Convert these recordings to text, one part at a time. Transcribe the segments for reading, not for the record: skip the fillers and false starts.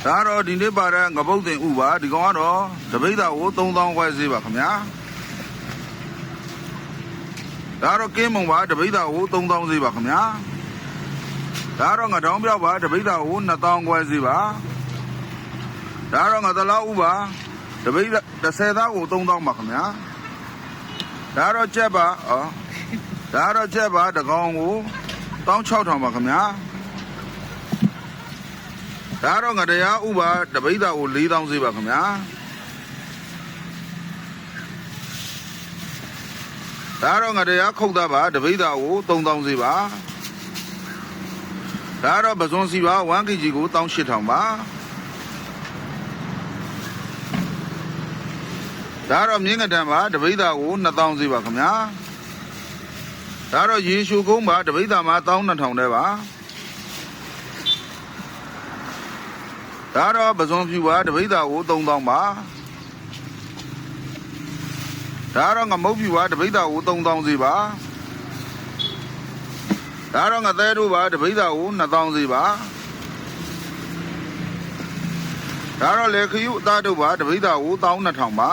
ဒါတော့ဒီနေ့ပါတဲ့ငပုတ်တင်ဥပါဒီကောင်ကတော့တပိဿာကို3000ခွဲဈေးပါခင်ဗျာဒါတော့ကင်းမုံပါတပိဿာကို3000ဈေးပါခင်ဗျာဒါတော့ငတောင်းပြောက်ပါတပိဿာကို2000ခွဲဈေးပါဒါတော့ငသလားဥပါတပိဿာ30သားကို3000ပါခင်ဗျာဒါတော့ကြက်ပါဒါတော့ကြက်ပါတကောင်ကို16000ပါခင်ဗျာဒါတော့ငတရားဥပါတပိဿာကို4000ဈေးပါခင်ဗျာဒါတော့ငတရားခုတ်သားပါတပိဿာကို3000ဈေးပါဒါတော့ပဇွန်စီပါ1 kg ကို18000ပါဒါတော့မြင်းကတန်ပါတပိဿာကို2000ဈေးပါခင်ဗျာဒါတော့ရေရှုကုန်းပါတပိဿာမှာ12000တဲ့ပါဒါတော့ပဇွန်ဖြူပါတပိဿာကို3000ပါဒါတော့ငမုတ်ဖြူပါတပိဿာကို3000ဈေးပါဒါတော့ငသဲတို့ပါတပိဿာကို2000ဈေးပါဒါတော့လေခရုအသားတို့ပါတပိဿာကို12000ပါ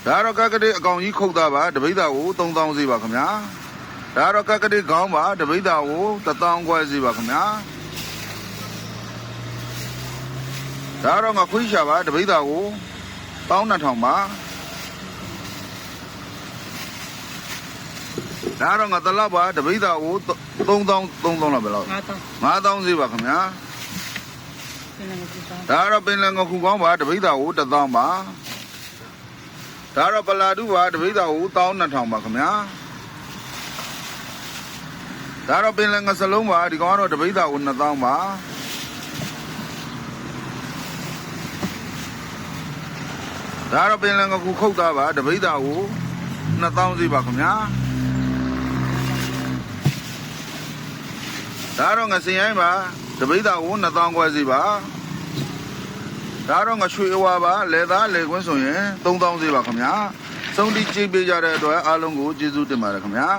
ဒါတော့ကကတိအကောင်ကြီးခုတ်သားပါတပိဿာကို3000ဈေးပါခင်ဗျာဒါတော့ကကတိခေါင်းပါတပိဿာကို1000ခွဲဈေးပါခင်ဗျာဒါတော့ငခွေးရှာပါတပိဿာကို12000ပါဒါတော့ငသလောက်ပါတပိဿာကို3000လောက်ပဲလောက်5000ဈေးပါခင်ဗျာဒါတော့ပင်လယ်ငခုကောင်းပါတပိဿာကို1000ပါဒါတော့ပလာတုပါတပိဿာကို12000ပါခင်ဗျာဒါတော့ပင်လယ်ငစလုံးပါဒီကောင်ကတော့တပိဿာကို2000ပါဒါတော့ပင်လယ်ငခုခုတ်သားပါတပိဿာကို2000ဈေးပါခင်ဗျာဒါတော့ငစင်ရိုင်းပါတပိဿာကို2000ခွဲဈေးပါဒါတော့ငရွှေအဝါပါလေသားလေကွင်းဆိုရင်3000ဈေးပါခင်ဗျာစုံတီကြည့်ပေးကြတဲ့အတွက်အားလုံးကိုကျေးဇူးတင်ပါတယ်ခင်ဗျာ